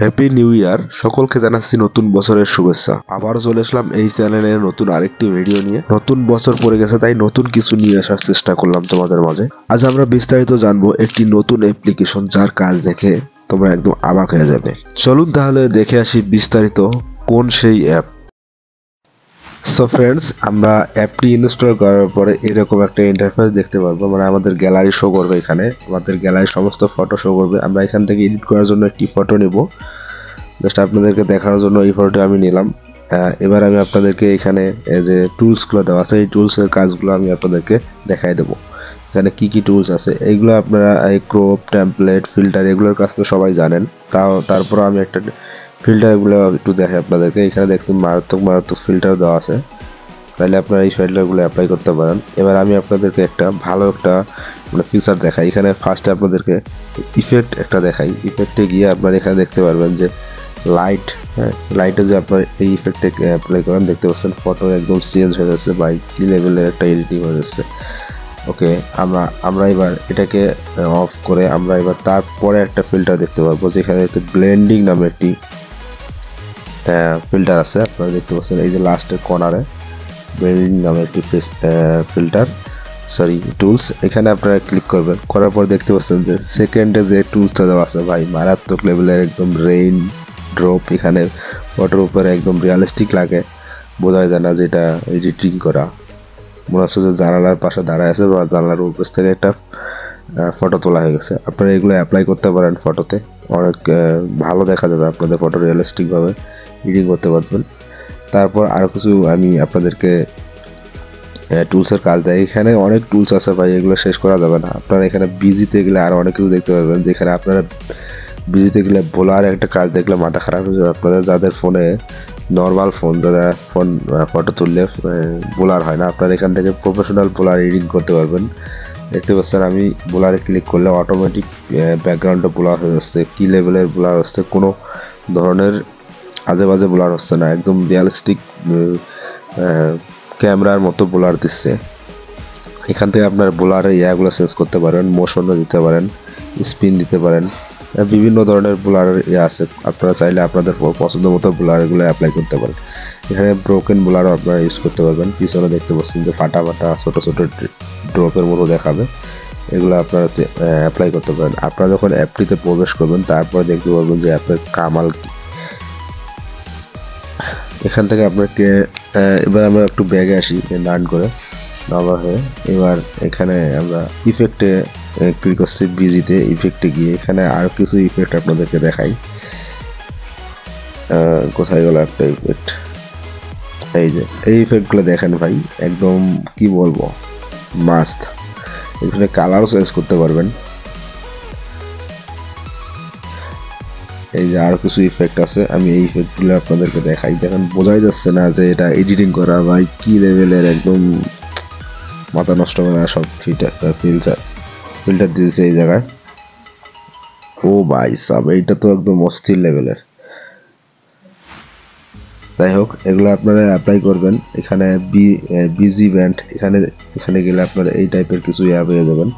Happy new year, সকলকে জানাচ্ছি নতুন বছরের শুভেচ্ছা। আবারও চলে আসলাম এই চ্যানেলে নতুন আরেকটি ভিডিও নিয়ে। নতুন বছর পড়ে গেছে, তাই নতুন কিছু নিয়ে আসার চেষ্টা করলাম তোমাদের মাঝে। আজ আমরা বিস্তারিত জানবো একটি নতুন অ্যাপ্লিকেশন, যার কাজ দেখে তোমরা একদম অবাক হয়ে যাবে। চলুন তাহলে দেখে আসি বিস্তারিত কোন সেই অ্যাপ। সো ফ্রেন্ডস, আমরা অ্যাপটি ইনস্টল করার পরে এরকম একটা ইন্টারফেস দেখতে পারবো। মানে আমাদের গ্যালারি শো করবে, এখানে আমাদের গ্যালারির সমস্ত ফটো শো করবে। আমরা এখান থেকে এডিট করার জন্য একটি ফটো নেব। জাস্ট আপনাদেরকে দেখানোর জন্য এই ফটোটি আমি নিলাম। এবার আমি আপনাদেরকে এখানে যে টুলসগুলো দেওয়া আছে, এই টুলসের কাজগুলো আমি আপনাদেরকে দেখাই দেবো। এখানে কি কি টুলস আছে এইগুলো আপনারা এই ক্রপ, টেমপ্লেট, ফিল্টার এগুলোর কাজ তো সবাই জানেন। তারপর আমি একটা ফিল্টারগুলো একটু দেখাই আপনাদেরকে। এখানে দেখছেন মারাত্মক মারাত্মক ফিল্টার দেওয়া আছে, তাহলে আপনারা এই ফিল্টারগুলো অ্যাপ্লাই করতে পারেন। এবার আমি আপনাদেরকে একটা ভালো একটা মানে ফিচার দেখাই। এখানে ফার্স্টে আপনাদেরকে ইফেক্ট একটা দেখাই। ইফেক্টে গিয়ে আপনারা এখানে দেখতে পারবেন যে লাইট, হ্যাঁ, লাইটে যে আপনার এই ইফেক্টে অ্যাপ্লাই করেন, দেখতে পাচ্ছেন ফটো একদম চেঞ্জ হয়ে যাচ্ছে বা কি লেভেলের একটা এডিটিং হয়ে যাচ্ছে। ওকে, আমরা এবার এটাকে অফ করে আমরা এবার তারপরে একটা ফিল্টার দেখতে পারবো, যেখানে একটি ব্লেন্ডিং নামে একটি ফিল্টার আছে। আপনারা দেখতে পাচ্ছেন এই যে লাস্টের কর্নারে ব্লেন্ডিং নামে একটি ফিল্টার টুলস। এখানে আপনারা ক্লিক করবেন, করার পর দেখতে পাচ্ছেন যে সেকেন্ডে যে টুলসটা দেওয়া আছে ভাই মারাত্মক লেভেলের, একদম রেইন ড্রপ। এখানে ফটোর উপরে একদম রিয়ালিস্টিক লাগে, বোঝা যায় না যে এটা এডিটিং করা। মনে হচ্ছে যে জানালার পাশে দাঁড়ায় আছে বা জানালার উপর থেকে একটা ফটো তোলা হয়ে গেছে। আপনারা এগুলো অ্যাপ্লাই করতে পারেন ফটোতে, অনেক ভালো দেখা যাবে আপনাদের ফটো, রিয়েলিস্টিকভাবে এডিটিং করতে পারবেন। তারপর আরও কিছু আমি আপনাদেরকে টুলসের কাজ দেয়। এখানে অনেক টুলস আছে ভাই, এগুলো শেষ করা যাবে না। আপনারা এখানে বিজিতে গেলে আরও অনেক কিছু দেখতে পারবেন, যেখানে আপনারা বিজিতে গেলে বোলার একটা কাজ দেখলে মাথা খারাপ হয়ে যাবে আপনাদের। যাদের ফোনে নর্মাল ফোন, যারা ফোন ফটো তুললে বোলার হয় না, আপনারা এখান থেকে প্রফেশনাল বোলার এডিটিং করতে পারবেন। দেখতে পাচ্ছেন আমি বোলারে ক্লিক করলে অটোমেটিক ব্যাকগ্রাউন্ডে বোলার হয়ে যাচ্ছে। কী লেভেলের বোলার হচ্ছে, কোনো ধরনের আজে বাজে বোলার হচ্ছে না, একদম রিয়ালিস্টিক ক্যামেরার মতো বোলার দিচ্ছে। এখান থেকে আপনার বোলারের ইয়াগুলো চেঞ্জ করতে পারেন, মোশনও দিতে পারেন, স্পিন দিতে পারেন, বিভিন্ন ধরনের বোলারের ইয়ে আছে। আপনারা চাইলে আপনাদের পছন্দ মতো বোলারগুলো অ্যাপ্লাই করতে পারেন। এখানে ব্রোকেন বোলারও আপনারা ইউজ করতে পারবেন। পিছনে দেখতে পাচ্ছেন যে ফাটা ফাটা ছোটো ছোটো ড্রপের মতো দেখাবে, এগুলো আপনারা অ্যাপ্লাই করতে পারেন। আপনারা যখন অ্যাপটিতে প্রবেশ করবেন তারপরে দেখতে পারবেন যে অ্যাপের কামাল কি। এখান থেকে আপনাকে এবার আমরা একটু ব্যাগে আসি, ডান করে নর্মাল হয়ে। এবার এখানে আমরা ইফেক্টে ক্লিক করছি, বিজিতে ইফেক্টে গিয়ে এখানে আরও কিছু ইফেক্ট আপনাদেরকে দেখাই। কোথায় গেল একটা ইফেক্ট, এই যে এই ইফেক্টগুলো দেখেন ভাই, একদম কি বলবো মাস্ট। এখানে কালারও চেঞ্জ করতে পারবেন। এই যে আরো কিছু ইফেক্ট আছে, আমি এই ইফেক্টগুলো আপনাদেরকে দেখাই। দেখেন বোঝাই যাচ্ছে না যে এটা এডিটিং করা ভাই কি লেভেলের, একদম মাথা নষ্ট করে সব ফিল্টার দিয়েছে এই জায়গায়। ও ভাই সাব, এইটা তো একদম অস্থির লেভেলের। যাই হোক, এগুলো আপনারা অ্যাপ্লাই করবেন। এখানে বিজি ব্যান্ড, এখানে গেলে আপনারা এই টাইপের কিছু ইয়া পেয়ে যাবেন,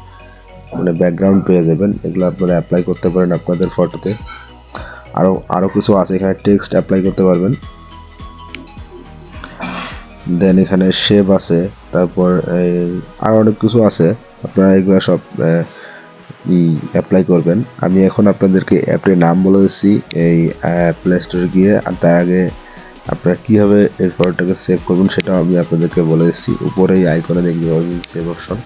মানে ব্যাকগ্রাউন্ড পেয়ে যাবেন। এগুলো আপনারা অ্যাপ্লাই করতে পারেন আপনাদের ফটোতে। আরও কিছু আছে, এখানে টেক্সট অ্যাপ্লাই করতে পারবেন। দেন এখানে শেপ আছে, তারপর আরও অনেক কিছু আছে, আপনারা এগুলো সব অ্যাপ্লাই করবেন। আমি এখন আপনাদেরকে অ্যাপটির নাম বলে দিচ্ছি এই প্লে স্টোরে গিয়ে। আর তার আগে আপনারা কীভাবে এই ফটোটাকে সেভ করবেন সেটাও আমি আপনাদেরকে বলে দিচ্ছি। উপরে এই আইকনে দেখতে পাবেন সেভ অপশন,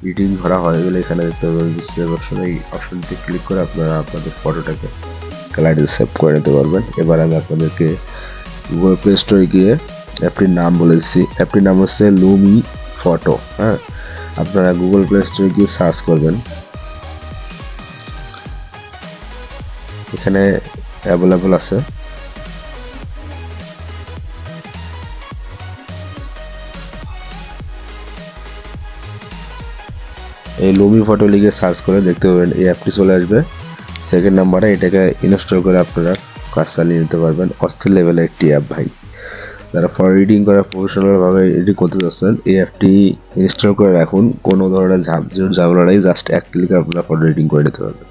এডিটিং করা হয়ে গেলে এখানে দেখতে পাবেন যে সেভ অপশন। এই অপশনটি ক্লিক করে আপনারা আপনাদের ফটোটাকে গ্যালারিতে সেভ করে নিতে পারবেন। এবার আমি আপনাদেরকে গুগল প্লে স্টোরে গিয়ে অ্যাপটির নাম বলে দিচ্ছি। অ্যাপটির নাম হচ্ছে লুমি ফটো। হ্যাঁ, আপনারা গুগল প্লে স্টোরে গিয়ে সার্চ করবেন, এখানে অ্যাভেলেবল আছে। এই লুমি ফটো লিখে সার্চ করে দেখতে পাবেন এই অ্যাপটি চলে আসবে সেকেন্ড নাম্বারে। এটাকে ইনস্টল করে আপনারা কাজ চালিয়ে নিতে পারবেন। অস্থির লেভেলের একটি অ্যাপ ভাই, যারা ফটো এডিটিং করে প্রফেশনালভাবে এডিট করতে চাচ্ছেন এই অ্যাপটি ইনস্টল করে রাখুন। কোনো ধরনের ঝামেলা নেই, জাস্ট এক ক্লিকে আপনারা ফটো এডিটিং করে নিতে পারবেন।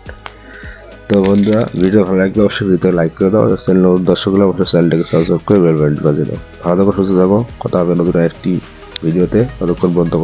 তো বন্ধুরা ভিডিও ভালো লাগলে অবশ্যই ভিডিও লাইক করে দাও, চ্যানেল নতুন দর্শক হলে অবশ্যই চ্যানেলটাকে সাবস্ক্রাইব করে বেল বাটন বাজিয়ে দাও। ভালো থাকো, সুস্থ থাকো, কথা হবে নতুন একটি ভিডিওতে। ততক্ষণ বন্ধু।